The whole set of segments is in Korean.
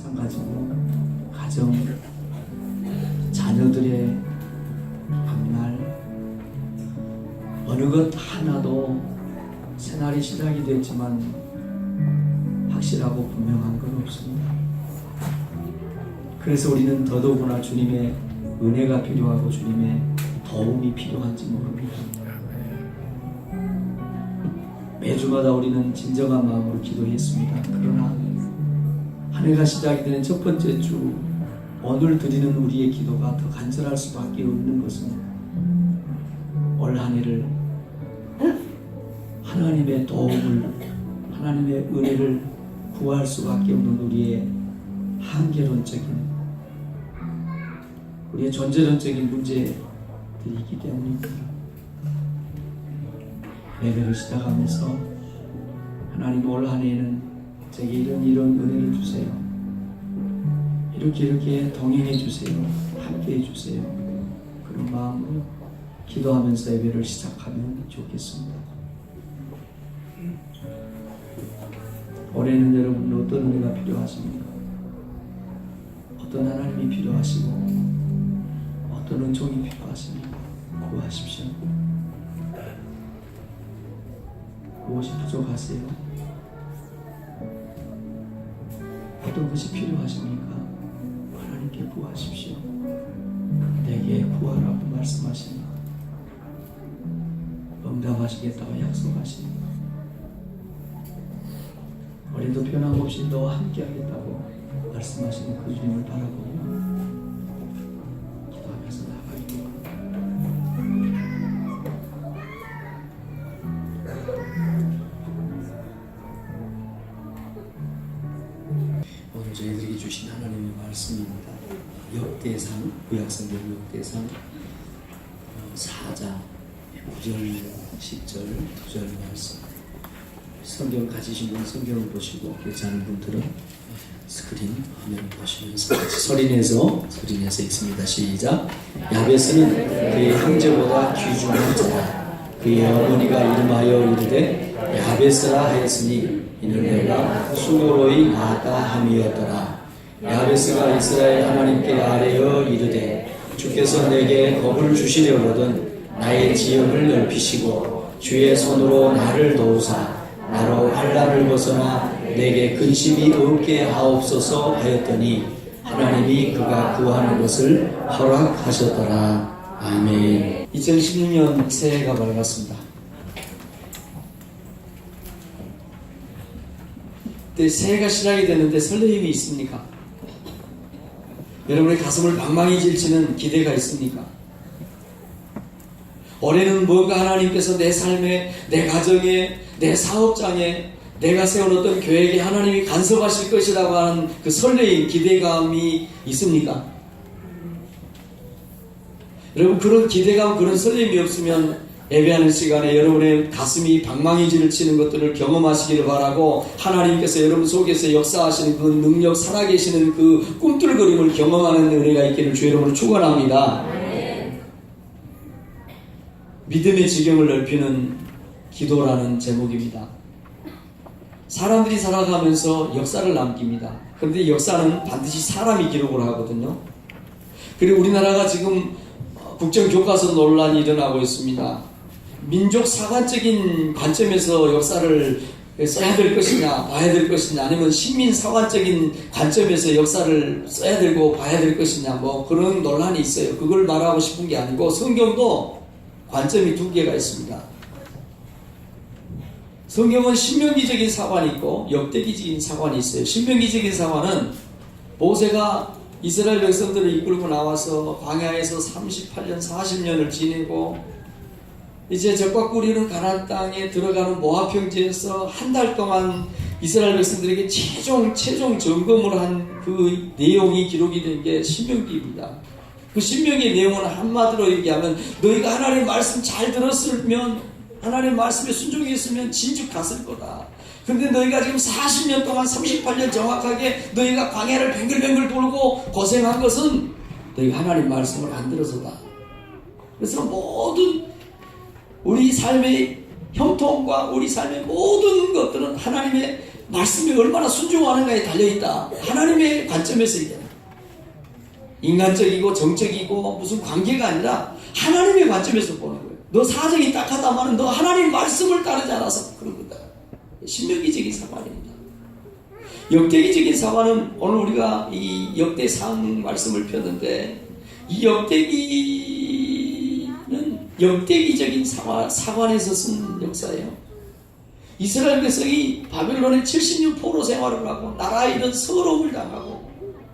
마찬가지로 가정, 자녀들의 앞날 어느 것 하나도 새날이 시작이 됐지만 확실하고 분명한 건 없습니다. 그래서 우리는 더더구나 주님의 은혜가 필요하고 주님의 도움이 필요한지 모릅니다. 매주마다 우리는 진정한 마음으로 기도했습니다. 그러나 한 해가 시작이 되는 첫 번째 주 오늘 드리는 우리의 기도가 더 간절할 수밖에 없는 것은 올 한 해를 하나님의 도움을, 하나님의 은혜를 구할 수밖에 없는 우리의 한계론적인, 우리의 존재론적인 문제들이기 때문입니다. 예배를 시작하면서 하나님 올 한 해에는 제게 이런 은혜를 주세요. 이렇게 동행해 주세요. 함께 해 주세요. 그런 마음으로 기도하면서 예배를 시작하면 좋겠습니다. 올해는 여러분 어떤 은혜가 필요하십니까? 어떤 하나님이 필요하시고 어떤 은총이 필요하십니까? 구하십시오. 무엇이 부족하세요? 어떤 것이 필요하십니까? 하나님께 구하십시오. 내게 구하라고 말씀하십니다. 응답하시겠다고 약속하십니다. 우리도 변함없이 너와 함께하겠다고 말씀하시는 그 주님을 바라보고 기도하면서 나가기도 오늘 저희들에게 주신 하나님의 말씀입니다. 역대상, 구약성경 역대상 4장 9절, 10절, 2절 말씀. 성경 가지신 분 성경을 보시고 그렇지 않은 분들은 스크린 화면을 보시면서 같이 소리내서 읽습니다. 시작. 야베스는 그의 형제보다 귀중한 자라. 그의 어머니가 이름하여 이르되 야베스라 하였으니 이는 내가 수고로이 낳았다 함이었더라. 야베스가 이스라엘 하나님께 아뢰어 이르되 주께서 내게 겁을 주시려거든 나의 지역을 넓히시고 주의 손으로 나를 도우사 나로 환난을 벗어나 내게 근심이 없게 하옵소서 하였더니 하나님이 그가 구하는 것을 허락하셨더라. 아멘. 2016년 새해가 밝았습니다. 새해가 시작이 되는데 설레임이 있습니까? 여러분의 가슴을 방망이 질치는 기대가 있습니까? 올해는 뭔가 하나님께서 내 삶에, 내 가정에, 내 사업장에, 내가 세워놓던 계획에 하나님이 간섭하실 것이라고 하는 그 설레임, 기대감이 있습니까? 여러분, 그런 기대감, 그런 설렘이 없으면 예배하는 시간에 여러분의 가슴이 방망이질을 치는 것들을 경험하시기를 바라고, 하나님께서 여러분 속에서 역사하시는 그 능력, 살아계시는 그 꿈틀거림을 경험하는 은혜가 있기를 주 여러분을 축원합니다. 믿음의 지경을 넓히는 기도라는 제목입니다. 사람들이 살아가면서 역사를 남깁니다. 그런데 역사는 반드시 사람이 기록을 하거든요. 그리고 우리나라가 지금 국정교과서 논란이 일어나고 있습니다. 민족 사관적인 관점에서 역사를 써야 될 것이냐, 봐야 될 것이냐, 아니면 시민 사관적인 관점에서 역사를 써야 되고 봐야 될 것이냐, 그런 논란이 있어요. 그걸 말하고 싶은 게 아니고, 성경도 관점이 두 개가 있습니다. 성경은 신명기적인 사관이 있고 역대기적인 사관이 있어요. 신명기적인 사관은 모세가 이스라엘 백성들을 이끌고 나와서 광야에서 38년, 40년을 지내고 이제 적과 꿀이는 가나안 땅에 들어가는 모압 평지에서 한 달 동안 이스라엘 백성들에게 최종 점검을 한 그 내용이 기록이 된 게 신명기입니다. 그 신명기의 내용은 한마디로 얘기하면 너희가 하나님의 말씀 잘 들었으면, 하나님의 말씀에 순종했으면 진즉 갔을 거다. 그런데 너희가 지금 40년 동안 38년 정확하게 너희가 광야를 뱅글뱅글 돌고 고생한 것은 너희가 하나님 말씀을 안 들어서다. 그래서 모든 우리 삶의 형통과 우리 삶의 모든 것들은 하나님의 말씀이 얼마나 순종하는가에 달려있다. 하나님의 관점에서 얘기하는 인간적이고 정적이고 무슨 관계가 아니라 하나님의 관점에서 보는 거예요. 너 사정이 딱하다마는 너 하나님 말씀을 따르지 않아서 그런 거다. 신명기적인 사관입니다. 역대기적인 사관은 오늘 우리가 이 역대상 말씀을 폈는데 이 역대기는 역대기적인 사관에서 쓴 역사예요. 이스라엘 백성이 바벨론의 70년 포로 생활을 하고 나라에 이런 서러움을 당하고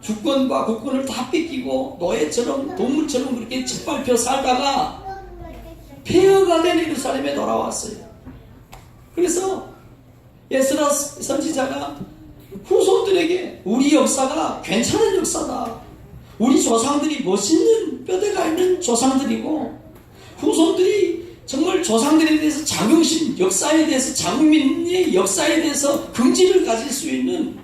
주권과 국권을 다 뺏기고 노예처럼 동물처럼 그렇게 짓밟혀 살다가 폐허가 된 예루살렘에 돌아왔어요. 그래서 에스라 선지자가 후손들에게 우리 역사가 괜찮은 역사다. 우리 조상들이 멋있는 뼈대가 있는 조상들이고 후손들이 정말 조상들에 대해서 자긍심, 역사에 대해서 자국민의 역사에 대해서 긍지를 가질 수 있는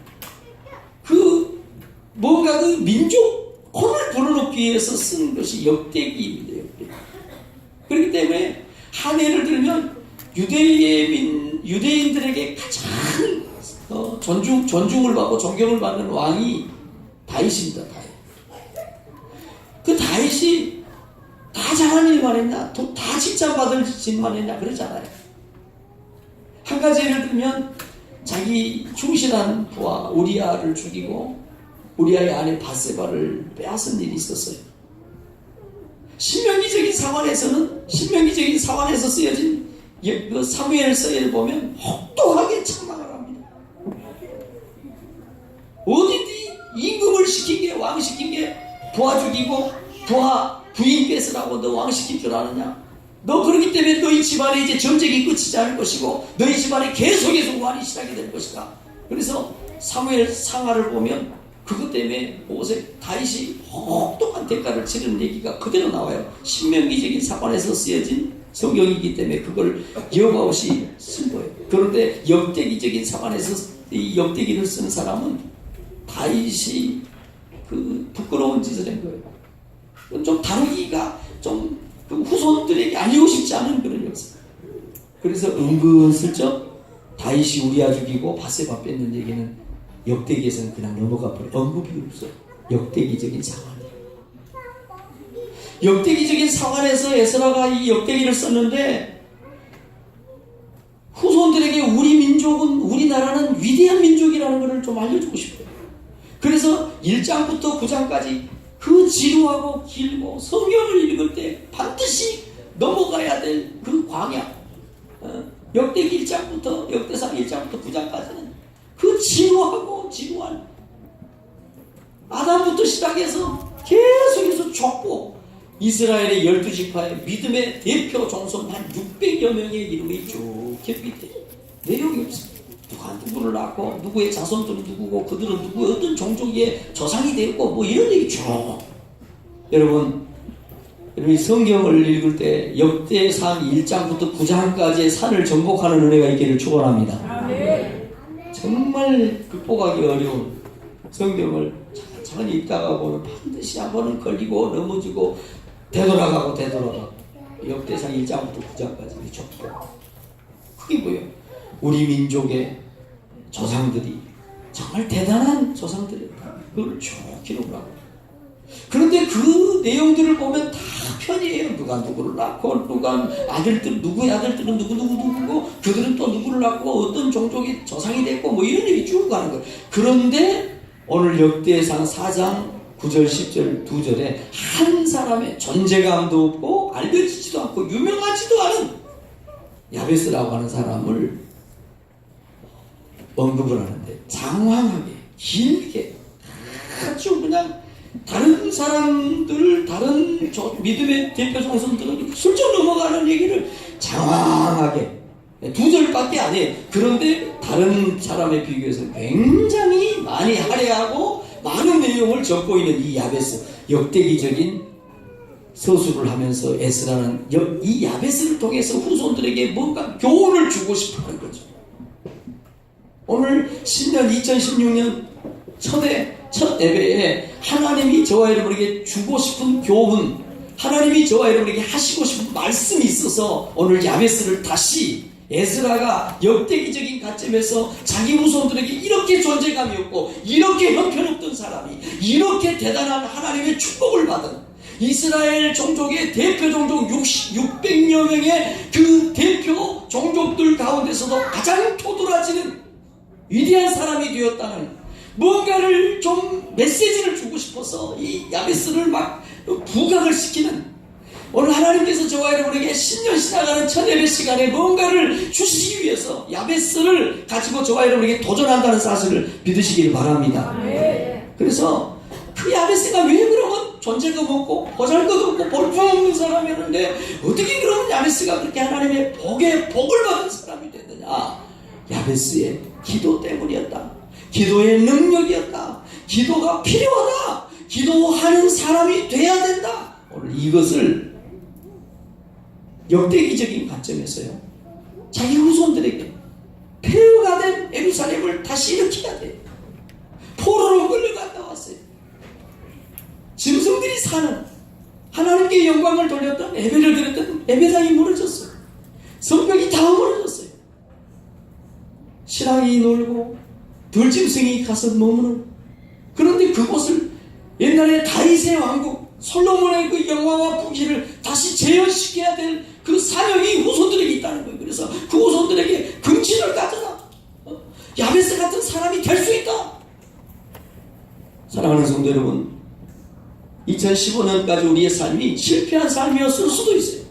뭔가 그 민족 혼을 불어넣기 위해서 쓴 것이 역대기입니다. 역대기. 그렇기 때문에 한 예를 들면 유대인들에게 가장 존중을 받고 존경을 받는 왕이 다윗입니다. 그 다윗이 다 잘한 일만 했냐? 다 칭찬받을 짓만 했냐? 그러잖아요. 한 가지 예를 들면 자기 충실한 부하 우리아를 죽이고 우리아의 아내 바세바를 빼앗은 일이 있었어요. 신명기적인 사관에서 쓰여진 그 사무엘서를 보면 혹독하게 책망을 합니다. 어디든지 임금을 시킨 게 왕 시킨 게 부하 죽이고 부인 뺏으라고 너 왕 시킨 줄 아느냐? 너 그러기 때문에 너희 집안에 이제 전쟁이 끝이지 않을 것이고 너희 집안에 계속 완이 시작이 될 것이다. 그래서 사무엘 상하를 보면 그것 때문에 다윗이 혹독한 대가를 치르는 얘기가 그대로 나와요. 신명기적인 사관에서 쓰여진 성경이기 때문에 그걸 여과없이 쓴 거예요. 그런데 역대기적인 사관에서 이 역대기를 쓴 사람은 다윗이 부끄러운 짓을 한 거예요. 좀 다루기가 좀 후손들에게 알리고 싶지 않은 그런 역사. 그래서 은근슬쩍 다윗이 우리아 죽이고 바세바 뺏는 얘기는 역대기에서는 그냥 넘어가 버려. 언급이 없어요. 역대기적인 사관이에요. 역대기적인 사관에서 에스라가 이 역대기를 썼는데 후손들에게 우리 민족은 우리나라는 위대한 민족이라는 것을 좀 알려주고 싶어요. 그래서 1장부터 9장까지 그 지루하고 길고 성경을 읽을 때 반드시 넘어가야 될 그 광야 역대기 1장부터 역대상 1장부터 9장까지는 그 지루한 아담부터 시작해서 계속해서 좁고 이스라엘의 12지파의 믿음의 대표 종손 한 600여 명의 이름이 쭉 겹있대. 내용이 없습니다. 누가 누구를 낳고 누구의 자손들은 누구고 그들은 누구의 어떤 종족의 조상이 되었고 뭐 이런 얘기 쭉. 여러분이 성경을 읽을 때 역대상 1장부터 9장까지의 산을 정복하는 은혜가 있기를 축원합니다. 정말 극복하기 어려운 성경을 천천히 읽다가 보면 반드시 한 번은 걸리고 넘어지고 되돌아가고 역대상 1장부터 9장까지 좁고 그게 뭐예요? 우리 민족의 조상들이 정말 대단한 조상들이었다. 그걸 쭉 기록을 하고 그런데 그 내용들을 보면 다 편이에요. 누가 누구를 낳고 누구의 아들들은 누구고 그들은 또 누구를 낳고 어떤 종족이 조상이 됐고 뭐 이런 얘기 쭉 가는 거예요. 그런데 오늘 역대상 4장 9절 10절 2절에 한 사람의 존재감도 없고 알려지지도 않고 유명하지도 않은 야베스라고 하는 사람을 언급을 하는데 장황하게 길게 아주 그냥 다른 사람들 다른 믿음의 대표 종선들은 슬쩍 넘어가는 얘기를 장황하게 2절밖에 안 해. 그런데 다른 사람에 비교해서 굉장히 많이 할애하고 많은 내용을 적고 있는 이 야베스 역대기적인 서술을 하면서 에스라는 이 야베스를 통해서 후손들에게 뭔가 교훈을 주고 싶어하는 거죠. 오늘 신년 2016년 첫 예배에 하나님이 저와 여러분에게 주고 싶은 교훈, 하나님이 저와 여러분에게 하시고 싶은 말씀이 있어서 오늘 야베스를 다시 에스라가 역대기적인 관점에서 자기 후손들에게 이렇게 존재감이 없고 이렇게 형편없던 사람이 이렇게 대단한 하나님의 축복을 받은 이스라엘 종족의 대표 종족 600여 명의 그 대표 종족들 가운데서도 가장 토돌하지는 위대한 사람이 되었다는 뭔가를 좀 메시지를 주고 싶어서 이 야베스를 막 부각을 시키는, 오늘 하나님께서 저와 여러분에게 신년 시작하는 첫 예배 시간에 뭔가를 주시기 위해서 야베스를 가지고 저와 여러분에게 도전한다는 사실을 믿으시길 바랍니다. 그래서 그 야베스가 왜 그러면 존재감 없고 보잘것없고 볼품없는 사람이었는데 어떻게 그러면 야베스가 그렇게 하나님의 복을 받은 사람이 됐느냐? 야베스의 기도 때문이었다. 기도의 능력이었다. 기도가 필요하다. 기도하는 사람이 돼야 된다. 오늘 이것을 역대기적인 관점에서요, 자기 후손들에게 폐허가 된 예루살렘을 다시 일으켜야 돼. 포로로 끌려갔다 왔어요. 짐승들이 사는, 하나님께 영광을 돌렸던, 예배를 드렸던 예배당이 무너졌어요. 성벽이 다 무너졌어요. 신랑이 놀고 들짐승이 가서 머무는, 그런데 그곳을 옛날에 다윗의 왕국 솔로몬의 그 영화와 부귀를 다시 재현시켜야 될 그 사명이 후손들에게 있다는 거예요. 그래서 그 후손들에게 긍지를 가져라. 야베스 같은 사람이 될 수 있다. 사랑하는 성도 여러분, 2015년까지 우리의 삶이 실패한 삶이었을 수도 있어요.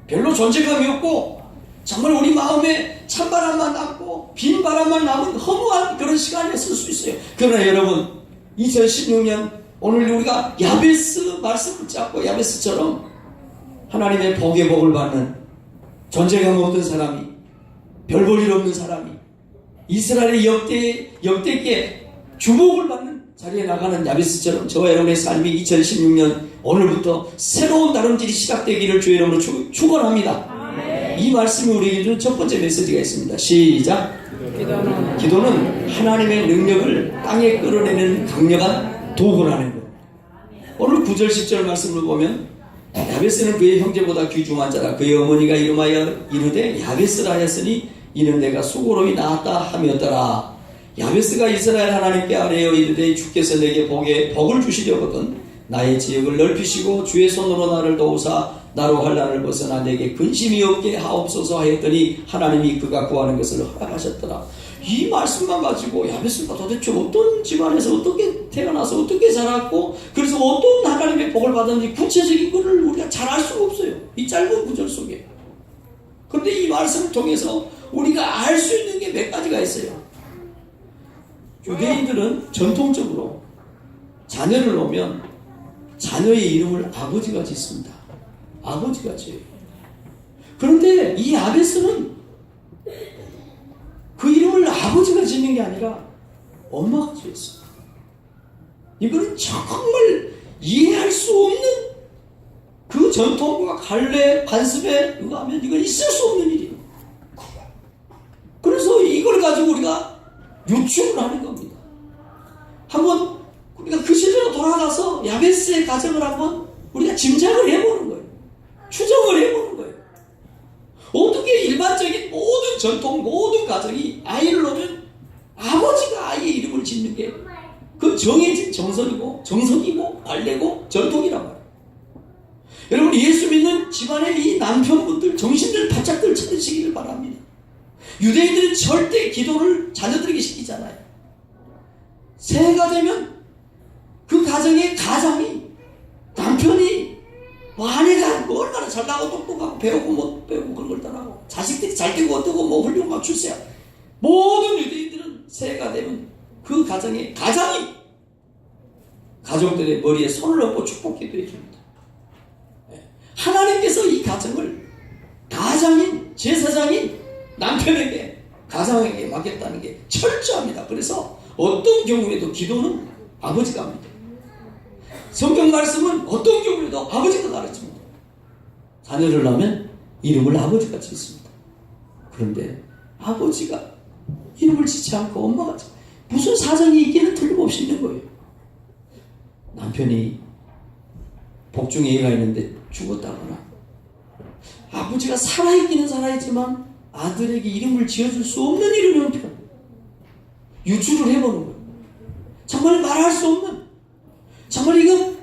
별로 존재감이 없고 정말 우리 마음에 찬바람만 남고 빈 바람만 남은 허무한 그런 시간이었을 수 있어요. 그러나 여러분, 2016년 오늘 우리가 야베스 말씀을 잡고 야베스처럼 하나님의 복의 복을 받는, 존재감 없던 사람이, 별 볼 일 없는 사람이 이스라엘의 역대기에 주목을 받는 자리에 나가는 야베스처럼 저와 여러분의 삶이 2016년 오늘부터 새로운 다름질이 시작되기를 주의 이름으로 축원합니다. 이 말씀이 우리에게 준 첫 번째 메시지가 있습니다. 시작. 기도는 하나님의 능력을 땅에 끌어내는 강력한 도구라는 것. 오늘 9절 10절 말씀을 보면 야베스는 그의 형제보다 귀중한 자라. 그의 어머니가 이름하여 이르되 야베스라 하였으니 이는 내가 수고로이 낳았다 함이었더라. 야베스가 이스라엘 하나님께 아뢰어 이르되 주께서 내게 복을 주시려거든 나의 지역을 넓히시고 주의 손으로 나를 도우사 나로 환난을 벗어나 내게 근심이 없게 하옵소서 하였더니 하나님이 그가 구하는 것을 허락하셨더라. 이 말씀만 가지고 야베스가 도대체 어떤 집안에서 어떻게 태어나서 어떻게 자랐고 그래서 어떤 하나님의 복을 받았는지 구체적인 것을 우리가 잘 알 수가 없어요. 이 짧은 구절 속에. 그런데 이 말씀을 통해서 우리가 알 수 있는 게 몇 가지가 있어요. 유대인들은 전통적으로 자녀를 놓으면 자녀의 이름을 아버지가 짓습니다. 아버지가 지어요. 그런데 이 야베스는 그 이름을 아버지가 짓는 게 아니라 엄마가 지었어요. 이거는 정말 이해할 수 없는 그 전통과 관습에 의하면 이건 있을 수 없는 일이에요. 그래서 이걸 가지고 우리가 유추를 하는 겁니다. 한번 우리가 그 시대로 돌아가서 야베스의 가정을 한번 우리가 짐작을 해보는 거예요. 추정을 해보는 거예요. 어떻게 일반적인 모든 전통, 모든 가정이 아이를 놓으면 아버지가 아이의 이름을 짓는 게 그 정해진 정석이고 관례고 전통이란 말이에요. 여러분, 예수 믿는 집안의 이 남편분들 정신들 바짝들 차리시기를 바랍니다. 유대인들은 절대 기도를 자녀들에게 시키잖아요. 새해가 되면 그 가정이 남편이 아내가 얼마나 잘나고 똑똑하고 배우고 못 배우고 그런 걸 떠나고 자식들이 잘 되고 어떠고 뭐 훌륭하고 출세야, 모든 유대인들은 새해가 되면 그 가정이 가족들의 머리에 손을 얹고 축복 기도해 줍니다. 하나님께서 이 가정을 가장인 제사장인 남편에게 가장에게 맡겼다는 게 철저합니다. 그래서 어떤 경우에도 기도는 아버지가 합니다. 성경 말씀은 어떤 경우에도 아버지가 가르칩니다. 자녀를 낳으면 이름을 아버지가 짓습니다. 그런데 아버지가 이름을 짓지 않고 엄마가 무슨 사정이 있기는 틀림없이 있는 거예요. 남편이 복중에 애가 있는데 죽었다거나, 아버지가 살아있기는 살아있지만 아들에게 이름을 지어줄 수 없는 이름의 형편. 유추를 해보는 거예요. 정말 말할 수 없는, 정말 이거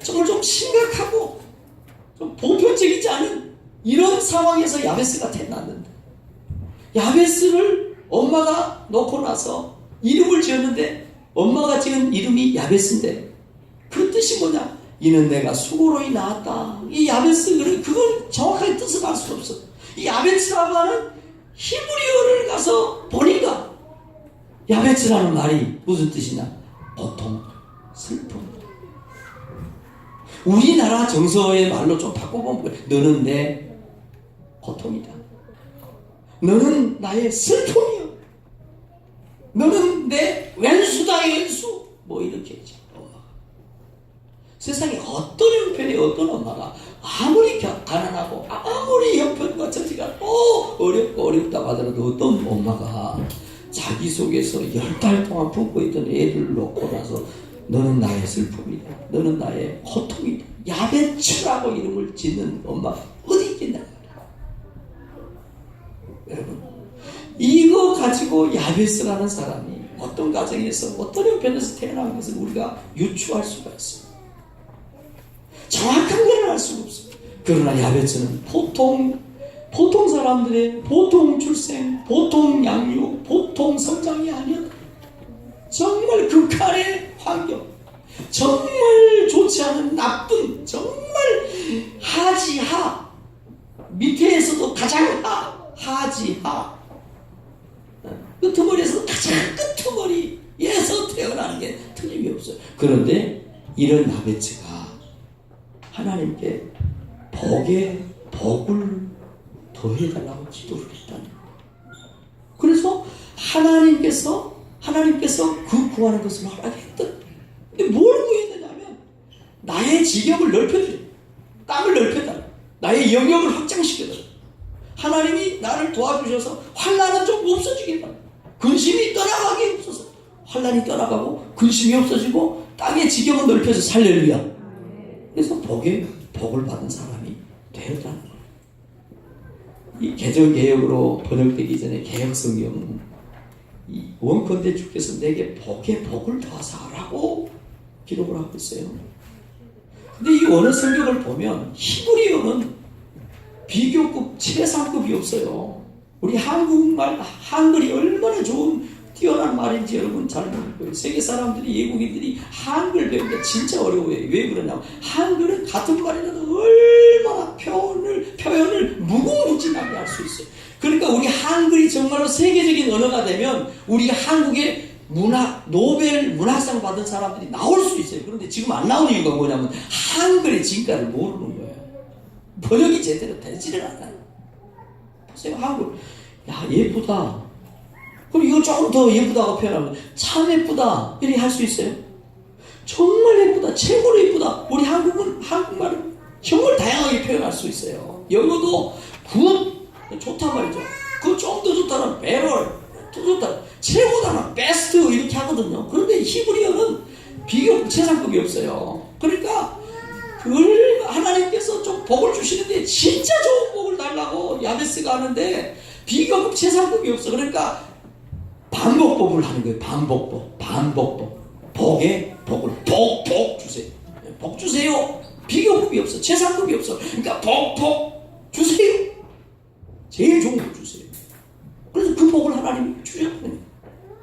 정말 좀 심각하고 좀 보편적이지 않은 이런 상황에서 야베스가 태어났는데, 야베스를 엄마가 놓고 나서 이름을 지었는데 엄마가 지은 이름이 야베스인데 그 뜻이 뭐냐? 이는 내가 수고로이 낳았다. 이 야베스, 그걸 정확하게 뜻을 알 수 없어. 이 야베스라고 하는 히브리어를 가서 보니까 야베스라는 말이 무슨 뜻이냐? 고통, 슬픔. 우리나라 정서의 말로 좀 바꿔보면 너는 내 고통이다. 너는 나의 슬픔이야. 너는 내 왼수다, 왼수. 뭐 이렇게 했죠. 세상에 어떤 형편에 어떤 엄마가 아무리 가난하고 아무리 형편과 처지가 어렵고 어렵다고 하더라도 어떤 엄마가 자기 속에서 10달 동안 품고 있던 애를 놓고 나서 너는 나의 슬픔이다. 너는 나의 고통이다. 야베츠라고 이름을 짓는 엄마 어디 있겠냐. 여러분, 이거 가지고 야베스라는 사람이 어떤 가정에서 어떤 형편에서 태어난 것을 우리가 유추할 수가 있습니다. 정확한 걸 알 수가 없습니다. 그러나 야베츠는 보통 사람들의 보통 출생, 보통 양육, 보통 성장이 아니었다. 정말 극한의 환경, 정말 좋지 않은 나쁜, 정말 하지하, 밑에서도 가장 하지하, 끄트머리에서 가장 끄트머리에서 태어나는 게 틀림이 없어요. 그런데 이런 야베츠가 하나님께 복을 더해달라고 기도를 했다는 거예요. 그래서 하나님께서 그 구하는 것을 허락했다. 근데 뭘 구했느냐면 나의 지경을 넓혀줘요. 땅을 넓혀달라. 나의 영역을 확장시켜달라. 하나님이 나를 도와주셔서 환난은 좀 없어지게 달라. 근심이 떠나가게 없어서 환난이 떠나가고 근심이 없어지고 땅의 지경을 넓혀서 할렐루야. 그래서 복을 받은 사람이 되었다는 거예요. 이 개정개혁으로 번역되기 전에 개혁성경은 이 원컨대 주께서 내게 복을 더하사라고 기록을 하고 있어요. 근데 이 원어 성경을 보면 히브리어는 비교급 최상급이 없어요. 우리 한국말, 한글이 얼마나 좋은 뛰어난 말인지 여러분 잘 모를 거예요. 세계 사람들이, 외국인들이 한글 배우기가 진짜 어려워요. 왜 그러냐면 한글은 같은 말이라도 얼마나 표현을 무궁무진하게 할 수 있어요. 그러니까 우리 한글이 정말로 세계적인 언어가 되면 우리가 한국의 노벨 문학상 받은 사람들이 나올 수 있어요. 그런데 지금 안 나오는 이유가 뭐냐면 한글의 진가를 모르는 거예요. 번역이 제대로 되지를 않아요. 보세요, 한글. 야, 예쁘다. 그럼 이거 조금 더 예쁘다고 표현하면 참 예쁘다 이렇게 할 수 있어요? 정말 예쁘다, 최고로 예쁘다. 우리 한국말은 정말 다양하게 표현할 수 있어요. 영어도 굿 좋단 말이죠. 그 좀 더 좋다는 better, 더 좋다, 최고다는 best 이렇게 하거든요. 그런데 히브리어는 비교 최상급이 없어요. 그러니까 하나님께서 좀 복을 주시는데 진짜 좋은 복을 달라고 야베스가 하는데 비교급 최상급이 없어. 그러니까 반복법을 하는 거예요. 반복법. 복에 복을 복 주세요. 복 주세요. 비교급이 없어. 최상급이 없어. 그러니까 복 주세요. 제일 좋은 복 주세요. 그래서 그 복을 하나님이 주셨거든요.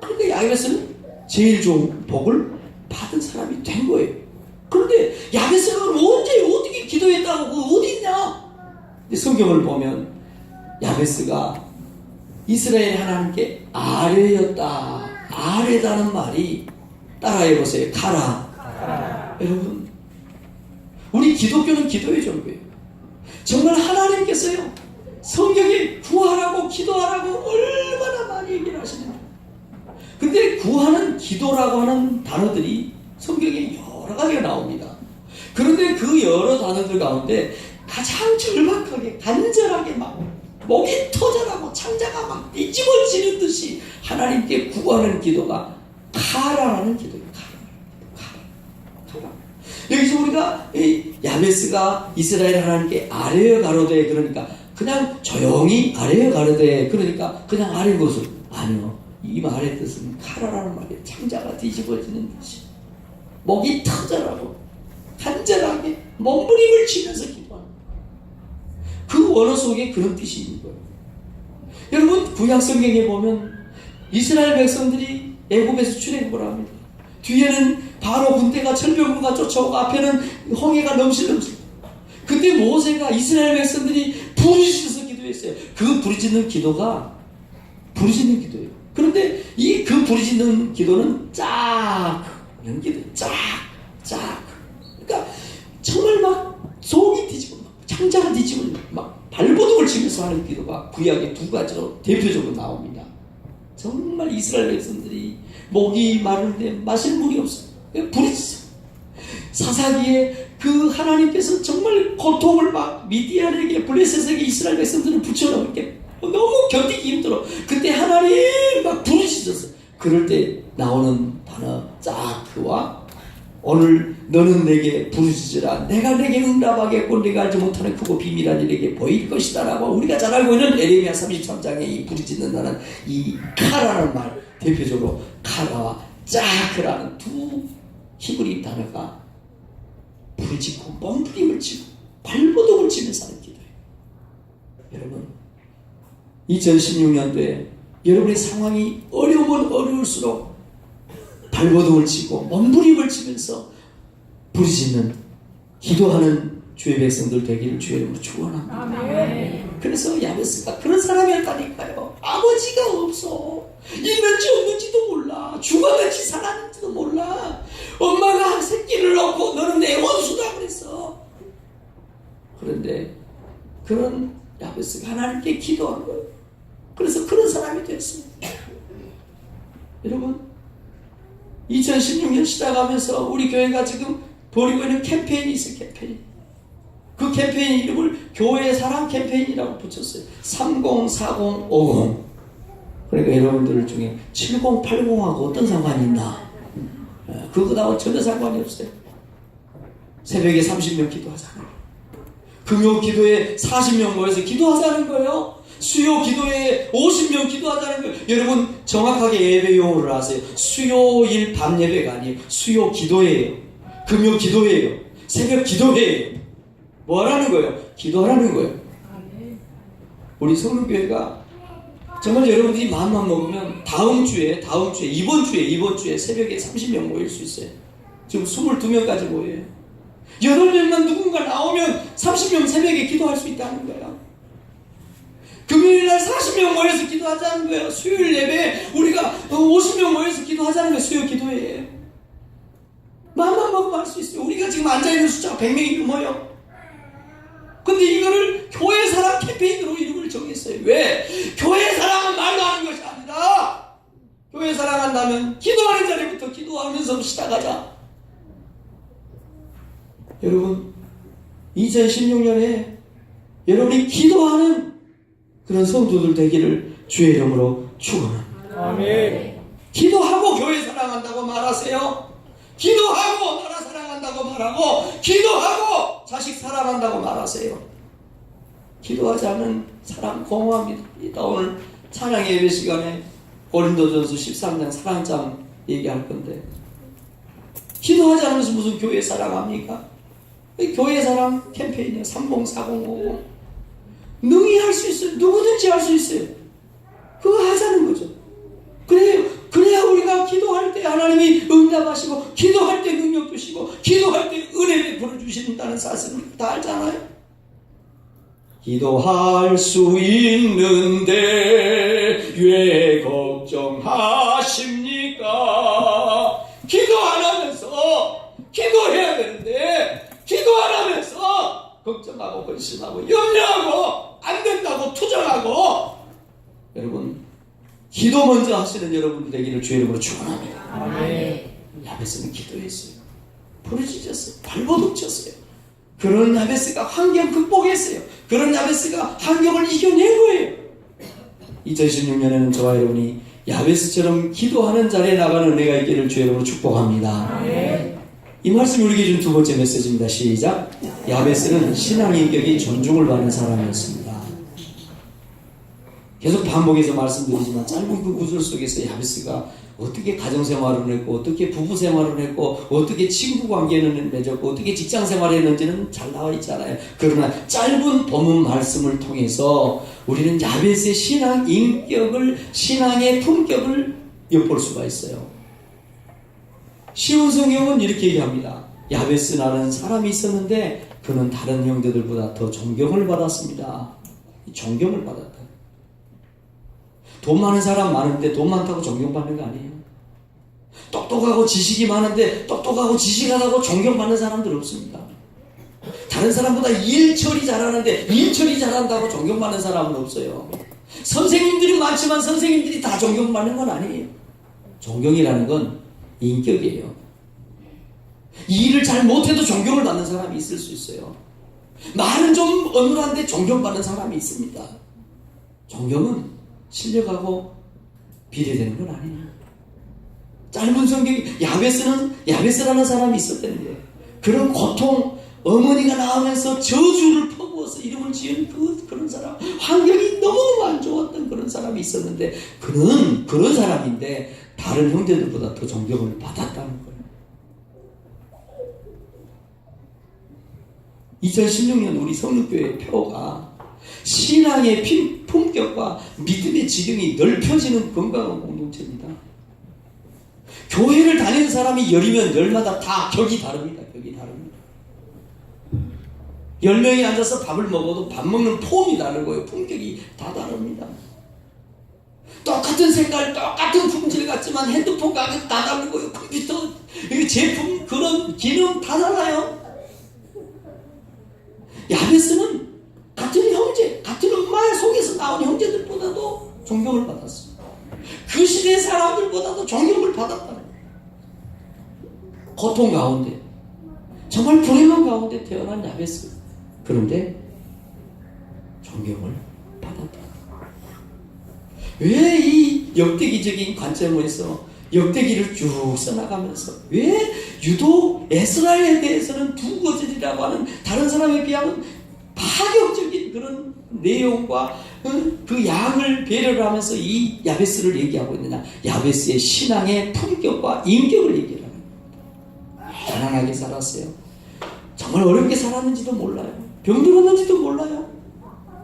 그러니까 야베스는 제일 좋은 복을 받은 사람이 된 거예요. 그런데 야베스가 언제 어떻게 기도했다고 어디 있냐? 근데 성경을 보면 야베스가 이스라엘 하나님께 아뢰였다. 아뢰다는 말이 따라해보세요. 가라. 여러분, 우리 기독교는 기도의 종교예요. 정말 하나님께서요 성경에 구하라고 기도하라고 얼마나 많이 얘기를 하시는지. 근데 구하는 기도라고 하는 단어들이 성경에 여러 가지가 나옵니다. 그런데 그 여러 단어들 가운데 가장 절박하게 간절하게 막 목이 터져나고 창자가 막 뒤집어지는 듯이 하나님께 구하는 기도가 카라라는 기도예요. 카라. 여기서 우리가 야베스가 이스라엘 하나님께 아뢰어 가로되, 그러니까 그냥 조용히 아래에 가르되 그러니까 그냥 아래 것을 아니요. 이 말의 뜻은 카라라는 말이에요. 창자가 뒤집어지는 뜻이 목이 터져라고 간절하게 몸부림을 치면서 기도하는 그 원어 속에 그런 뜻이 있는 거예요. 여러분 구약 성경에 보면 이스라엘 백성들이 애굽에서 출애굽을 합니다. 뒤에는 바로 군대가 철병구가 쫓아오고 앞에는 홍해가 넘실넘실. 그때 모세가 이스라엘 백성들이 부르짖어서 기도했어요. 그 부르짖는 기도가 부르짖는 기도예요. 그런데 이 그 부르짖는 기도는 짝 연기도 짝. 그러니까 정말 막 속이 뒤집어 막 창자가 뒤집어 막 발버둥을 치면서 하는 기도가 구약의 두 가지로 대표적으로 나옵니다. 정말 이스라엘 백성들이 목이 마른데 마실 물이 없어요. 부르짖어요. 사사기에 그 하나님께서 정말 고통을 막 미디안에게 블레셋에게 이스라엘 백성들을 붙여놓을 게 너무 견디기 힘들어. 그때 하나님 막 부르짖었어. 그럴 때 나오는 단어 짝그와 오늘 너는 내게 부르짖으라. 내가 내게 응답하겠고 네가 알지 못하는 크고 비밀한 일에게 보일 것이다 라고 우리가 잘 알고 있는 에레미야 33장에 이 부르짖는다는 이 카라라는 말 대표적으로 카라와 짝그라는 두 히브리 단어가 부르짖고 몸부림을 치고 발버둥을 치면서 하는 기도예요. 여러분 2016년도에 여러분의 상황이 어려우면 어려울수록 발버둥을 치고 몸부림을 치면서 부르짖는 기도하는 주의 백성들 되기를 주의 이름으로 축원합니다. 아멘. 그래서 야베스가 그런 사람이었다니까요. 아버지가 없어. 있는지 없는지도 몰라. 죽어같이 살았는지도 몰라. 엄마가 새끼를 낳고 너는 내 원수다 그랬어. 그런데 그런 야베스가 하나님께 기도한 거예요. 그래서 그런 사람이 됐습니다. 여러분 2016년 시작하면서 우리 교회가 지금 벌이고 있는 캠페인이 있어요. 캠페인. 그 캠페인 이름을 교회 사랑 캠페인이라고 붙였어요. 304050. 그러니까 여러분들 중에 7080하고 어떤 상관이 있나? 그거하고 전혀 상관이 없어요. 새벽에 30명 기도하잖아요. 금요 기도에 40명 모여서 기도하자는 거예요. 수요 기도에 50명 기도하자는 거예요. 여러분 정확하게 예배 용어를 아세요. 수요일 밤 예배가 아니에요. 수요 기도예요. 금요 기도예요. 새벽 기도예요. 뭐하라는 거예요? 기도하라는 거예요. 우리 성능교회가 정말 여러분들이 마음만 먹으면 다음 주에 이번 주에 새벽에 30명 모일 수 있어요. 지금 22명까지 모여요. 8명만 누군가 나오면 30명 새벽에 기도할 수 있다는 거예요. 금요일날 40명 모여서 기도하자는 거예요. 수요일 예배 우리가 50명 모여서 기도하자는 거예요. 수요 기도회에 마음만 먹으면 할 수 있어요. 우리가 지금 앉아있는 숫자가 100명이 넘어요. 근데 이거를 교회 사랑 캠페인으로 이름을 정했어요. 왜? 교회 사랑은 말로 하는 것이 아니라 교회 사랑한다면 기도하는 자리부터 기도하면서 시작하자. 여러분 2016년에 여러분이 기도하는 그런 성도들 되기를 주의 이름으로 축원합니다. 아멘. 기도하고 교회 사랑한다고 말하세요. 기도하고 나라 사랑한다고 말하고 기도하고 자식 사랑한다고 말하세요. 기도하지 않는 사랑 공허합니다. 오늘 찬양 예배 시간에 고린도전서 13장 사랑장 얘기할 건데 기도하지 않으면서 무슨 교회 사랑합니까? 교회 사랑 캠페인이에요. 304050 능히 할 수 있어요. 누구든지 할 수 있어요. 그거 하자는 거죠. 그래야 우리가 기도할 때 하나님이 응답하시고 기도할 때 능력 주시고 기도할 때 은혜 베풀어 주신다는 사실을 다 알잖아요. 기도할 수 있는데 왜 걱정하십니까? 기도 안 하면서 기도해야 되는데 기도 안 하면서 걱정하고 근심하고 염려하고 안 된다고 투정하고 여러분 기도 먼저 하시는 여러분들 되기를 주의 이름으로 축원합니다. 아멘. 야베스는 기도했어요. 부르짖었어요. 발버둥 쳤어요. 그런 야베스가 환경 극복했어요. 그런 야베스가 환경을 이겨낸 거예요. 2016년에는 저와 여러분이 야베스처럼 기도하는 자리에 나가는 은혜가 있기를 주의 이름으로 축복합니다. 아멘. 이 말씀이 우리에게 준 두 번째 메시지입니다. 시작. 야베스는 신앙의 인격이 존중을 받는 사람이었습니다. 계속 반복해서 말씀드리지만 짧은 그 구절 속에서 야베스가 어떻게 가정생활을 했고 어떻게 부부생활을 했고 어떻게 친구관계는 맺었고 어떻게 직장생활을 했는지는 잘 나와 있잖아요. 그러나 짧은 본문 말씀을 통해서 우리는 야베스의 신앙 인격을, 신앙의 품격을 엿볼 수가 있어요. 쉬운 성경은 이렇게 얘기합니다. 야베스라는 사람이 있었는데 그는 다른 형제들보다 더 존경을 받았습니다. 존경을 받았다. 돈 많은 사람 많은데 돈 많다고 존경받는 거 아니에요. 똑똑하고 지식이 많은데 똑똑하고 지식하다고 존경받는 사람들 없습니다. 다른 사람보다 일 처리 잘하는데 일 처리 잘한다고 존경받는 사람은 없어요. 선생님들이 많지만 선생님들이 다 존경받는 건 아니에요. 존경이라는 건 인격이에요. 이 일을 잘 못해도 존경을 받는 사람이 있을 수 있어요. 말은 좀 어눌한데 존경받는 사람이 있습니다. 존경은 실력하고 비례되는 건 아니에요. 짧은 성경이 야베스라는 사람이 있었다는데 그런 고통, 어머니가 나오면서 저주를 퍼부어서 이름을 지은 그런 사람, 환경이 너무 안 좋았던 그런 사람이 있었는데 그는 그런 사람인데 다른 형제들보다 더 존경을 받았다는 거예요. 2016년 우리 성육교회 표가 신앙의 품격과 믿음의 지경이 넓혀지는 건강한 공동체입니다. 교회를 다니는 사람이 열이면 열마다 다 격이 다릅니다. 격이 다릅니다. 10명이 앉아서 밥을 먹어도 밥 먹는 폼이 다르고요. 품격이 다 다릅니다. 똑같은 색깔, 똑같은 품질 같지만 핸드폰 가격 다 다르고요. 컴퓨터, 제품, 그런 기능 다 달라요. 야베스는 같은 형제, 같은 엄마 속에서 나온 형제들보다도 존경을 받았어요. 그 시대 사람들보다도 존경을 받았다는 거예요. 고통 가운데, 정말 불행한 가운데 태어난 야베스. 그런데 존경을 받았다. 왜 이 역대기적인 관점에서 역대기를 쭉 써나가면서 왜 유독 에스라에 대해서는 두 거절이라고 하는 다른 사람에 비하면 파격적인 그런 내용과 그 양을 배려를 하면서 이 야베스를 얘기하고 있느냐. 야베스의 신앙의 품격과 인격을 얘기를 합니다. 가난하게 살았어요. 정말 어렵게 살았는지도 몰라요. 병들었는지도 몰라요.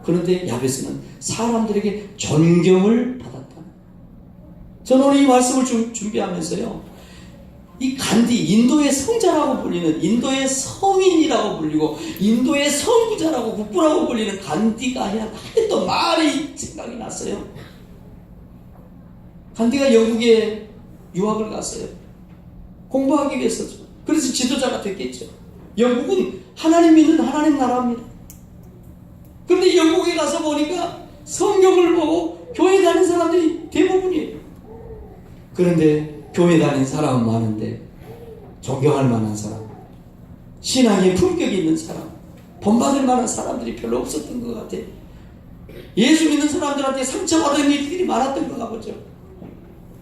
그런데 야베스는 사람들에게 존경을 받았다. 저는 오늘 이 말씀을 준비하면서요, 이 간디, 인도의 성자라고 불리는, 인도의 성인이라고 불리고 인도의 선구자라고 국부라고 불리는 간디가 했던 말이 생각이 났어요. 간디가 영국에 유학을 갔어요. 공부하기 위해서죠. 그래서 지도자가 됐겠죠. 영국은 하나님 믿는 하나님 나라입니다. 그런데 영국에 가서 보니까 성경을 보고 교회 다니는 사람들이 대부분이에요. 그런데 교회 다니는 사람은 많은데 존경할 만한 사람, 신앙의 품격이 있는 사람, 본받을 만한 사람들이 별로 없었던 것 같아요. 예수 믿는 사람들한테 상처받은 일들이 많았던 것 보죠.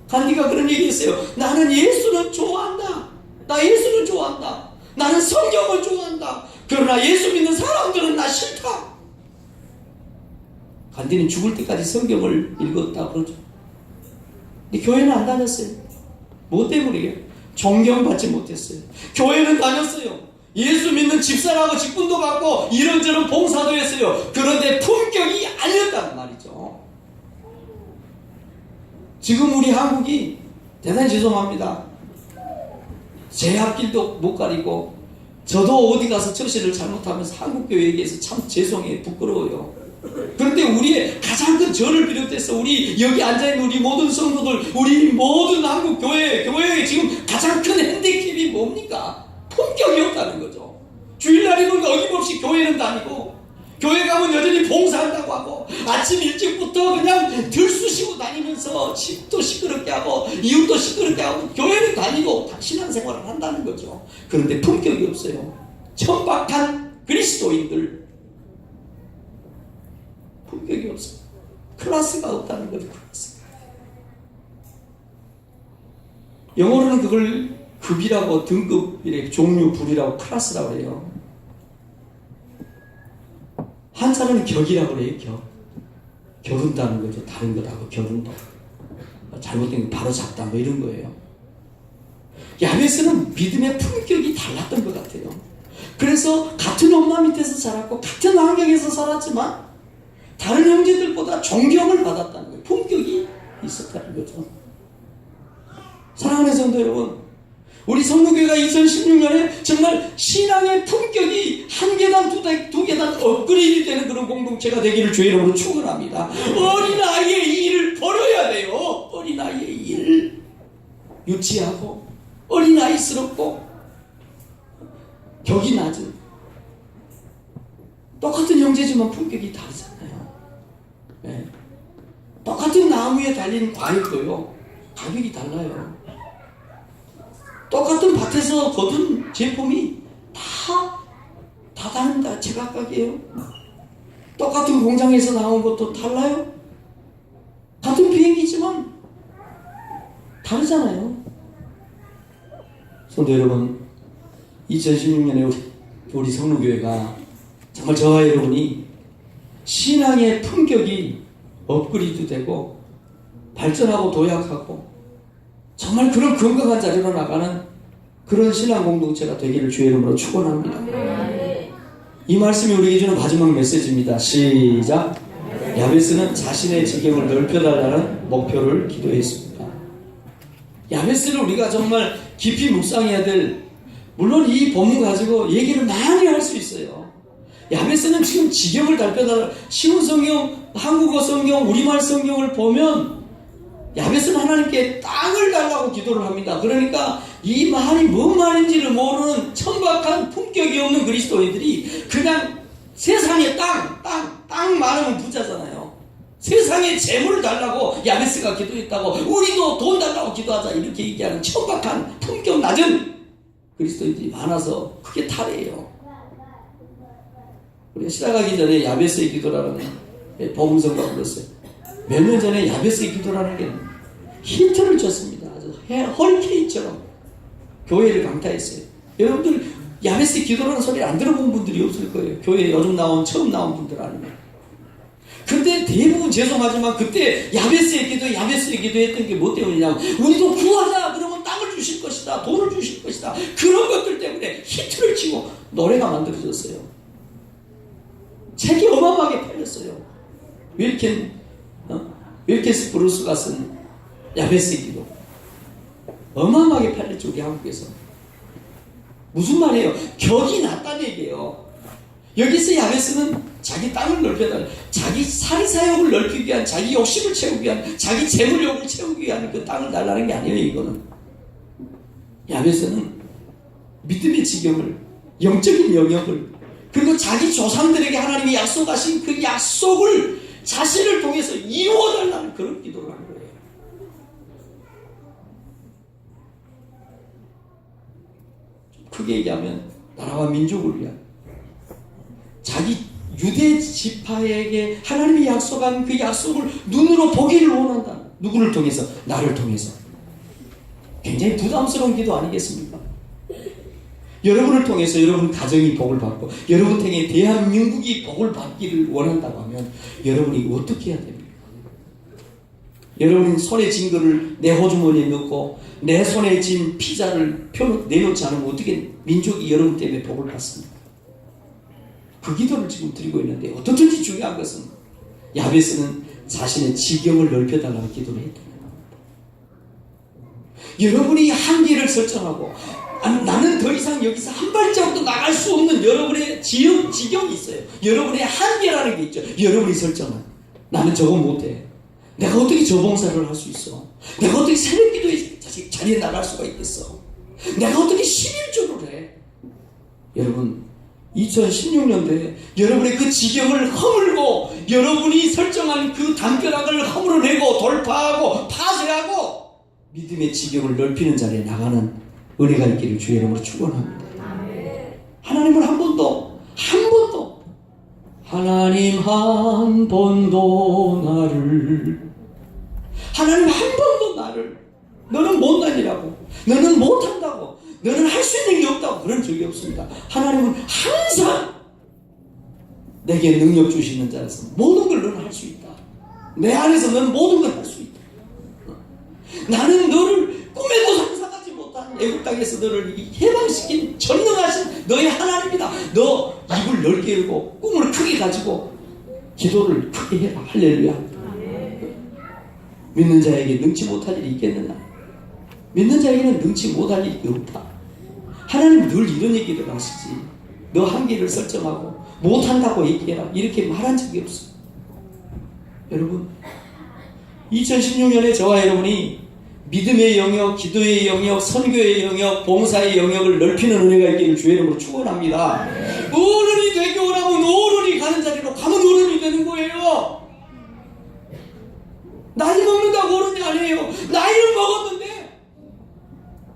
간디가 그런 얘기했어요. 나는 예수는 좋아한다. 나 예수는 좋아한다. 나는 성경을 좋아한다. 그러나 예수 믿는 사람들은 나 싫다. 간디는 죽을 때까지 성경을 읽었다 그러죠. 근데 교회는 안 다녔어요. 뭐 때문이에요? 존경받지 못했어요. 교회는 다녔어요. 예수 믿는 집사라고 직분도 받고 이런저런 봉사도 했어요. 그런데 품격이 아니었단 말이죠. 지금 우리 한국이 대단히 죄송합니다. 제 앞길도 못 가리고 저도 어디 가서 처신을 잘못하면서 한국교회에게서 참 죄송해요. 부끄러워요. 그런데 우리의 가장 큰 저를 비롯해서 우리 여기 앉아있는 우리 모든 성도들, 우리 모든 한국교회에 지금 가장 큰 핸디캡이 뭡니까? 품격이 없다는 거죠. 주일날이면 어김없이 교회는 다니고 교회 가면 여전히 봉사한다고 하고 아침 일찍부터 그냥 들쑤시고 다니면서 집도 시끄럽게 하고 이웃도 시끄럽게 하고 교회는 다니고 신앙생활을 한다는 거죠. 그런데 품격이 없어요. 천박한 그리스도인들, 품격이 없어요. 클래스가 없다는 거죠. 클래스. 영어로는 그걸 급이라고, 등급이라고, 종류, 불이라고, 클래스라고 해요. 한자는 격이라고 해요. 겨룬다는 거죠. 다른 것하고 겨룬다. 잘못된 거 바로 잡다 뭐 이런 거예요. 야베스는 믿음의 품격이 달랐던 것 같아요. 그래서 같은 엄마 밑에서 자랐고 같은 환경에서 살았지만 다른 형제들보다 존경을 받았다는 거예요. 품격이 있었다는 거죠. 사랑하는 성도 여러분, 우리 성모교회가 2016년에 정말 신앙의 품격이 한 계단 두 계단 업그레이드 되는 그런 공동체가 되기를 주의 이름으로 축원합니다. 어린아이의 일을 버려야 돼요. 어린아이의 일. 유치하고 어린아이스럽고 격이 낮은, 똑같은 형제지만 품격이 다르잖아요. 네. 똑같은 나무 위에 달린 과일도요 가격이 달라요. 똑같은 밭에서 거둔 제품이 다 다릅니다. 제각각이에요. 똑같은 공장에서 나온 것도 달라요. 같은 비행기지만 다르잖아요. 성도 여러분, 2016년에 우리 성로교회가 정말 저와 여러분이 신앙의 품격이 업그레이드 되고 발전하고 도약하고 정말 그런 건강한 자리로 나가는 그런 신앙 공동체가 되기를 주의 이름으로 축원합니다. 이 말씀이 우리에게 주는 마지막 메시지입니다. 시작. 야베스는 자신의 지경을 넓혀달라는 목표를 기도했습니다. 야베스를 우리가 정말 깊이 묵상해야 될, 물론 이 본문 가지고 얘기를 많이 할 수 있어요. 야베스는 지금 지경을 넓혀달라, 쉬운 성경, 한국어 성경, 우리말 성경을 보면 야베스는 하나님께 땅을 달라고 기도를 합니다. 그러니까 이 말이 뭔 말인지를 모르는 천박한 품격이 없는 그리스도인들이 그냥 세상에 땅 많으면 부자잖아요. 세상에 재물을 달라고 야베스가 기도했다고 우리도 돈 달라고 기도하자 이렇게 얘기하는 천박한 품격 낮은 그리스도인들이 많아서 그게 탈이에요. 우리가 시작하기 전에 야베스의 기도라는 복음성가 불렀어요. 몇 년 전에 야베스의 기도라는 게 히트를 쳤습니다. 아주 허리케인처럼 교회를 강타했어요. 여러분들 야베스의 기도라는 소리를 안 들어본 분들이 없을 거예요. 교회에 요즘 처음 나온 분들 아니면. 근데 대부분 죄송하지만 그때 야베스의 기도 했던 게 뭐 때문이냐면 우리도 구하자 그러면 땅을 주실 것이다, 돈을 주실 것이다, 그런 것들 때문에 히트를 치고 노래가 만들어졌어요. 책이 어마어마하게 팔렸어요. 윌켄스 브루스가 쓴 야베스의 기도 어마어마하게 팔렸죠. 우리 한국에서. 무슨 말이에요? 격이 낮다는 얘기예요. 여기서 야베스는 자기 땅을 넓혀달라, 자기 사리사욕을 넓히기 위한, 자기 욕심을 채우기 위한, 자기 재물욕을 채우기 위한 그 땅을 달라는 게 아니에요. 이거는 야베스는 믿음의 지경을, 영적인 영역을, 그리고 자기 조상들에게 하나님이 약속하신 그 약속을 자신을 통해서 이루어달라는 그런 기도를 한 거예요. 크게 얘기하면 나라와 민족을 위한, 자기 유대 지파에게 하나님이 약속한 그 약속을 눈으로 보기를 원한다. 누구를 통해서? 나를 통해서. 굉장히 부담스러운 기도 아니겠습니까? 여러분을 통해서 여러분 가정이 복을 받고 여러분 통해 대한민국이 복을 받기를 원한다고 하면 여러분이 어떻게 해야 됩니까? 여러분이 손에 쥔 거를 내 호주머니에 넣고 내 손에 쥔 피자를 내놓지 않으면 어떻게 민족이 여러분 때문에 복을 받습니까? 그 기도를 지금 드리고 있는데, 어떻든지 중요한 것은 야베스는 자신의 지경을 넓혀달라고 기도를 했다는 겁니다. 여러분이 한계를 설정하고 나는 더 이상 여기서 한 발자국도 나갈 수 없는 여러분의 지경이 있어요. 여러분의 한계라는 게 있죠. 여러분이 설정한, 나는 저거 못해, 내가 어떻게 저 봉사를 할 수 있어, 내가 어떻게 새벽기도에 자리에 나갈 수가 있겠어, 내가 어떻게 11조를 해. 여러분 2016년도에 여러분의 그 지경을 허물고 여러분이 설정한 그 담벼락을 허물어내고 돌파하고 파쇄하고 믿음의 지경을 넓히는 자리에 나가는 은혜가 있기를 주의 이름으로 축원합니다. 하나님을 한 번도 하나님 한 번도 나를, 하나님 한 번도 나를, 너는 못난이라고, 너는 못한다고, 너는 할 수 있는 게 없다고 그런 적이 없습니다. 하나님은 항상 내게 능력 주시는 자라서 모든 걸 너는 할 수 있다. 내 안에서 너는 모든 걸 할 수 있다. 나는 너를 꿈에도 상상하지 못한 애국 땅에서 너를 해방시킨 전능하신 너의 하나님이다. 너 입을 넓게 열고 꿈을 크게 가지고 기도를 크게 해라. 할렐루야. 믿는 자에게 능치 못할 일이 있겠느냐? 믿는 자에게는 능치 못할 일이 없다. 하나님 늘 이런 얘기를 하시지. 너 한계를 설정하고 못한다고 얘기해라. 이렇게 말한 적이 없어. 여러분, 2016년에 저와 여러분이 믿음의 영역, 기도의 영역, 선교의 영역, 봉사의 영역을 넓히는 은혜가 있기를 주의 이름으로 축원합니다. 어른이 되기 원하면 어른이 가는 자리로 가면 어른이 되는 거예요. 나이 먹는다고 어른이 아니에요. 나이를 먹었는데,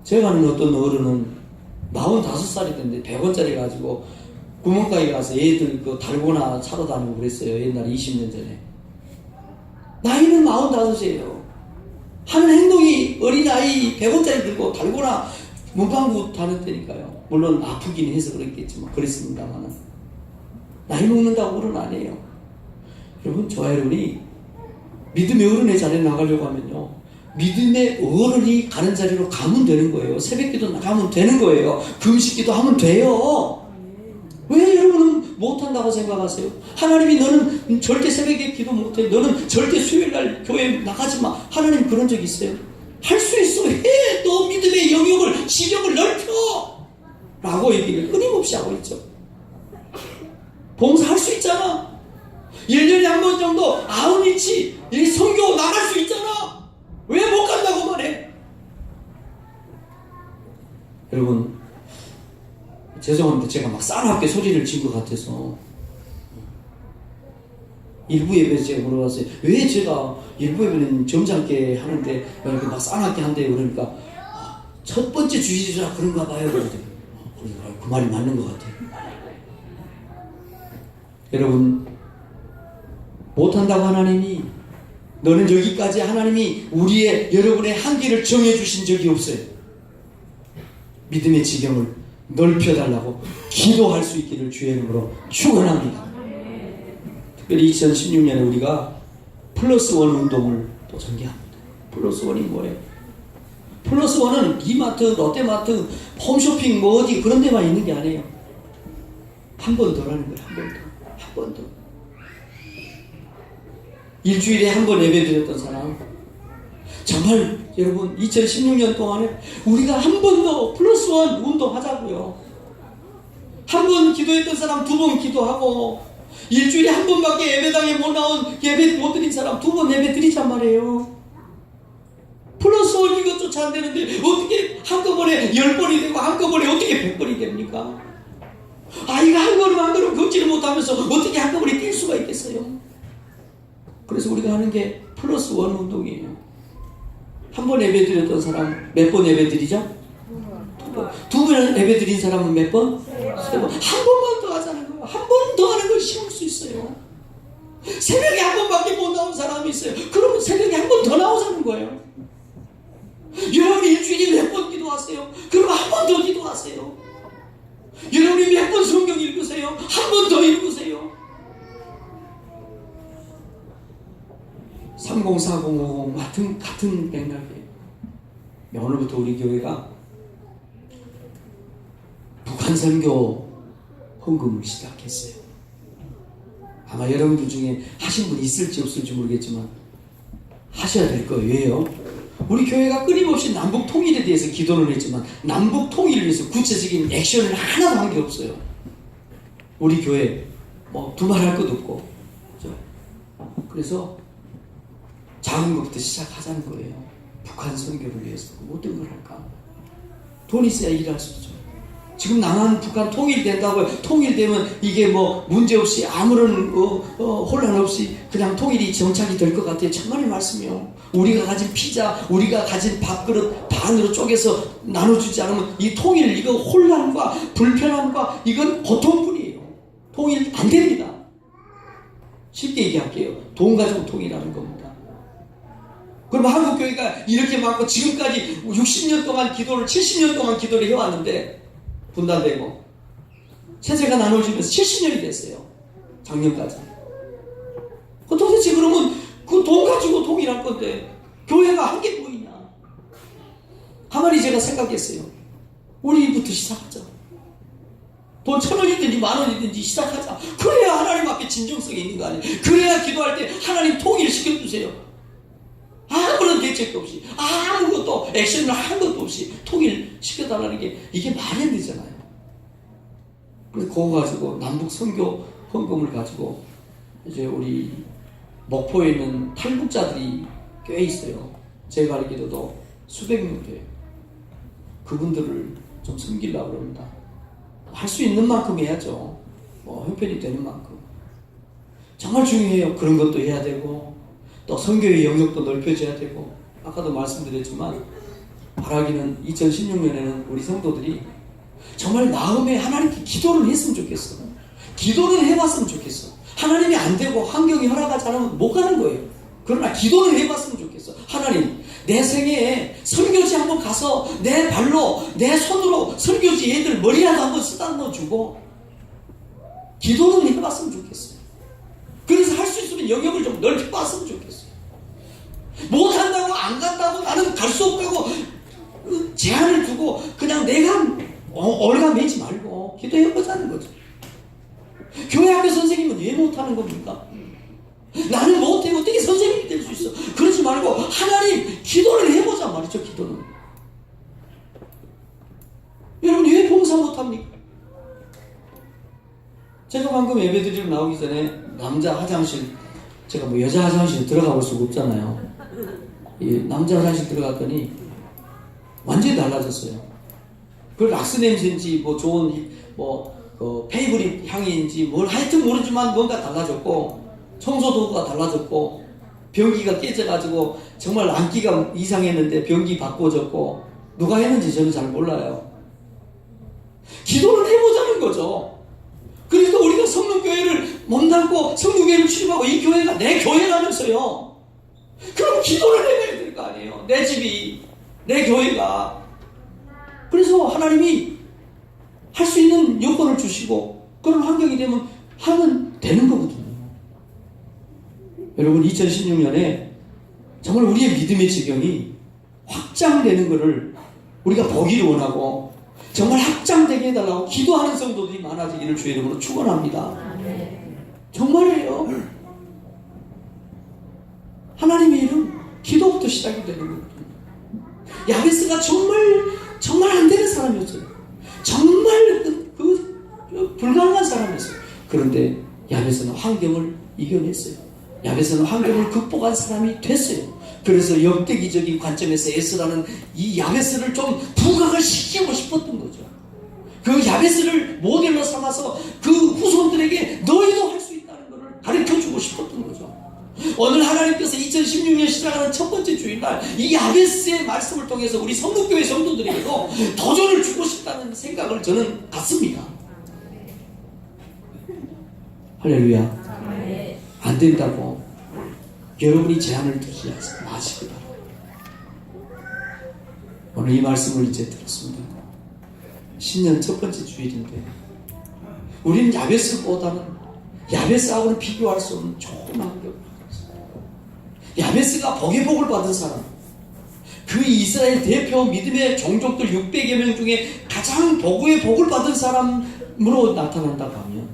제가 아는 어떤 어른은 45살이 됐는데 100원짜리 가지고 구멍가게 가서 애들 그 달고나 사러 다니고 그랬어요. 옛날에 20년 전에. 나이는 45이에요. 하는 행동이 어린아이 100원짜리 들고 달고나 문방구 다녔다니까요. 물론 아프긴 해서 그랬겠지만 그랬습니다만 나이 먹는다고 어른 아니에요. 여러분, 저와 여러분이 믿음의 어른의 자리에 나가려고 하면요, 믿음의 어른이 가는 자리로 가면 되는 거예요. 새벽기도 나가면 되는 거예요. 금식기도 하면 돼요. 왜 여러분은 못한다고 생각하세요? 하나님이 너는 절대 새벽에 기도 못해, 너는 절대 수요일날 교회 나가지 마, 하나님 그런 적 있어요? 할 수 있어. 해. 너 믿음의 영역을, 지경을 넓혀 라고 얘기를 끊임없이 하고 있죠. 봉사할 수 있잖아. 1년에 한 번 정도 아웃리치 선교 나갈 수 있잖아. 왜 못 간다고 말해? 여러분, 죄송합니다. 제가 막 싸납게 소리를 진 것 같아서 일부 예배에서 제가 물어봤어요. 왜 제가 일부 예배는 점잖게 하는데 이렇게 막 싸납게 한대요. 그러니까 첫 번째 주시주라 그런가 봐요. 그러더니 그 말이 맞는 것 같아요. 여러분, 못한다고 하나님이, 너는 여기까지 하나님이 여러분의 한계를 정해주신 적이 없어요. 믿음의 지경을 넓혀달라고 기도할 수 있기를 주의 이름으로 축원합니다. 특별히 2016년에 우리가 플러스 원 운동을 또 전개합니다. 플러스 원이 뭐예요? 플러스 원은 이마트, 롯데마트, 홈쇼핑 뭐 어디 그런 데만 있는 게 아니에요. 한 번 더라는 거예요. 한 번 더. 한 번 더. 일주일에 한 번 예배 드렸던 사람, 정말 여러분 2016년 동안에 우리가 한 번 더 플러스 원 운동하자고요. 한 번 기도했던 사람 2번 기도하고, 일주일에 한 번밖에 예배당에 못 나온, 예배 못 드린 사람 2번 예배 드리잔 말이에요. 플러스 원 이것조차 안 되는데 어떻게 한꺼번에 10번이 되고 한꺼번에 어떻게 100번이 됩니까? 아이가 한 걸음 한 걸음 걷지를 못하면서 어떻게 한꺼번에 뛸 수가 있겠어요? 그래서 우리가 하는 게 플러스 원 운동이에요. 한 번 예배 드렸던 사람 몇 번 예배 드리죠? 2번 예배 드린 사람은 몇 번? 3번. 한 번만 더 하자는 거예요. 한 번 더 하는 걸 쉬울 수 있어요. 새벽에 한 번밖에 못 나온 사람이 있어요. 그러면 새벽에 한 번 더 나오자는 거예요. 여러분이 일주일에 몇 번 기도하세요? 그럼 한 번 더 기도하세요. 여러분이 몇 번 성경 읽으세요? 한 번 더 읽으세요. 304050 같은 맥락이에요. 오늘부터 우리 교회가 북한 선교 헌금을 시작했어요. 아마 여러분들 중에 하신 분 있을지 없을지 모르겠지만 하셔야 될 거예요. 왜요? 우리 교회가 끊임없이 남북 통일에 대해서 기도를 했지만 남북 통일을 위해서 구체적인 액션을 하나도 한 게 없어요. 우리 교회 뭐 두말할 것도 없고. 그래서 작은 것부터 시작하자는 거예요. 북한 선교를 위해서 어떤 걸 할까? 돈 있어야 일할 수 있죠. 지금 남한 북한 통일된다고요. 통일되면 이게 뭐 문제없이 아무런 혼란 없이 그냥 통일이 정착이 될 것 같아요. 천만의 말씀이요. 우리가 가진 피자, 우리가 가진 밥그릇 반으로 쪼개서 나눠주지 않으면 이 통일, 이거 혼란과 불편함과 이건 고통뿐이에요. 통일 안 됩니다. 쉽게 얘기할게요. 돈 가지고 통일하는 겁니다. 그럼 한국교회가 이렇게 많고 지금까지 60년 동안 기도를, 70년 동안 기도를 해왔는데 분단되고 세대가 나눠지면서 70년이 됐어요. 작년까지. 도대체 그러면 그 그 돈 가지고 통일할 건데 교회가 한 게 보이냐. 가만히 제가 생각했어요. 우리부터 시작하자. 돈 1,000원이든지 10,000원이든지 시작하자. 그래야 하나님 앞에 진정성이 있는 거 아니에요. 그래야 기도할 때 하나님 통일 시켜주세요. 아무런 대책도 없이, 아무것도 액션을 한 것도 없이 통일 시켜달라는 게 이게 말이 안 되잖아요. 그래서 그거 가지고 남북 선교 헌금을 가지고 이제 우리 목포에 있는 탈북자들이 꽤 있어요. 제가 알기로도 수백 명 돼요. 그분들을 좀 섬기려고 합니다. 할 수 있는 만큼 해야죠. 뭐 형편이 되는 만큼. 정말 중요해요. 그런 것도 해야 되고 또 선교의 영역도 넓혀져야 되고, 아까도 말씀드렸지만 바라기는 2016년에는 우리 성도들이 정말 마음에 하나님께 기도를 했으면 좋겠어. 기도를 해봤으면 좋겠어. 하나님이 안 되고 환경이 허락하지 않으면 못 가는 거예요. 그러나 기도를 해봤으면 좋겠어. 하나님, 내 생애에 선교지 한번 가서 내 발로 내 손으로 선교지 애들 머리라도 한번 쓰다듬어 주고 기도는 해봤으면 좋겠어요. 그래서 할 수 있으면 영역을 좀 넓혀봤으면 좋겠어요. 못한다고 안 간다고 나는 갈 수 없다고 제한을 두고 그냥 내가 얼가매지 말고 기도해보자는 거죠. 교회 학교 선생님은 왜 못하는 겁니까? 나는 못해 어떻게 선생님이 될 수 있어? 그러지 말고 하나님 기도를 해보자 말이죠. 기도는 여러분 왜 봉사 못합니까? 제가 방금 예배드리러 나오기 전에 남자 화장실, 제가 뭐 여자 화장실 들어가 볼 수가 없잖아요. 이 남자 화장실 들어갔더니 완전히 달라졌어요. 그 락스 냄새인지 뭐 좋은 페이브릿 향인지 뭘 하여튼 모르지만 뭔가 달라졌고, 청소도구가 달라졌고, 변기가 깨져가지고 정말 안기가 이상했는데 변기 바꿔졌고, 누가 했는지 저는 잘 몰라요. 기도를 해보자는 거죠. 그러니까 우리가 성령교회를 몸담고 성령교회를 출입하고 이 교회가 내 교회라면서요. 그럼 기도를 해야 될 거 아니에요. 내 집이, 내 교회가. 그래서 하나님이 할 수 있는 여건을 주시고 그런 환경이 되면 하면 되는 거거든요. 여러분 2016년에 정말 우리의 믿음의 지경이 확장되는 것을 우리가 보기를 원하고 정말 확장되게 해달라고 기도하는 성도들이 많아지기를 주의 이름으로 축원합니다. 정말이에요. 하나님의 일은 기도부터 시작이 되는 거거든요. 야베스가 정말 안 되는 사람이었어요. 정말 불가능한 사람이었어요. 그런데 야베스는 환경을 이겨냈어요. 야베스는 환경을 극복한 사람이 됐어요. 그래서 역대기적인 관점에서 에스라는 이 야베스를 좀 부각을 시키고 싶었던 거죠. 그 야베스를 모델로 삼아서 그 후손들에게 너희도 할 수 있다는 것을 가르쳐주고 싶었던 거죠. 오늘 하나님께서 2016년 시작하는 첫 번째 주일날 이 야베스의 말씀을 통해서 우리 성북교회 성도들에게도 도전을 주고 싶다는 생각을 저는 갖습니다. 할렐루야. 안 된다고 여러분이 제한을 두지 마시기 바랍니다. 오늘 이 말씀을 이제 들었습니다. 신년 첫 번째 주일인데 우리는 야베스보다는 야베스하고는 비교할 수 없는 좋은 환경을 야베스가 복의 복을 받은 사람, 그 이스라엘 대표 믿음의 종족들 600여 명 중에 가장 복의 복을 받은 사람으로 나타난다고 하면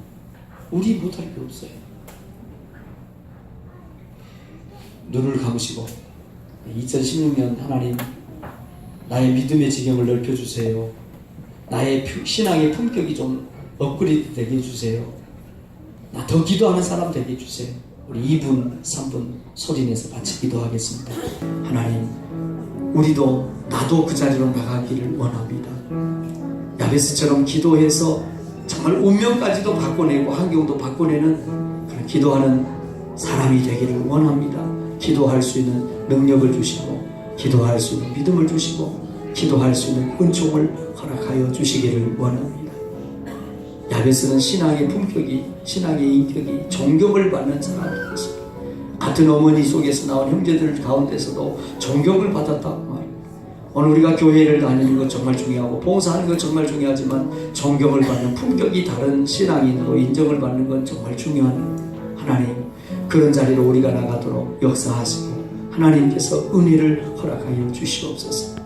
우리 못할 게 없어요. 눈을 감으시고 2016년 하나님 나의 믿음의 지경을 넓혀주세요. 나의 신앙의 품격이 좀 업그레이드 되게 해주세요. 나 더 기도하는 사람 되게 해주세요. 우리 2분 3분 소리내서 같이 기도하겠습니다. 하나님, 우리도 나도 그 자리로 나가기를 원합니다. 야베스처럼 기도해서 정말 운명까지도 바꿔내고 환경도 바꿔내는 그런 기도하는 사람이 되기를 원합니다. 기도할 수 있는 능력을 주시고 기도할 수 있는 믿음을 주시고 기도할 수 있는 은총을 허락하여 주시기를 원합니다. 야베스는 신앙의 품격이, 신앙의 인격이 존경을 받는 사람이었습니다. 같은 어머니 속에서 나온 형제들 가운데서도 존경을 받았다고 말입니다. 오늘 우리가 교회를 다니는 것 정말 중요하고 봉사하는 것 정말 중요하지만 존경을 받는 품격이 다른 신앙인으로 인정을 받는 건 정말 중요한 하나님, 그런 자리로 우리가 나가도록 역사하시고 하나님께서 은혜를 허락하여 주시옵소서.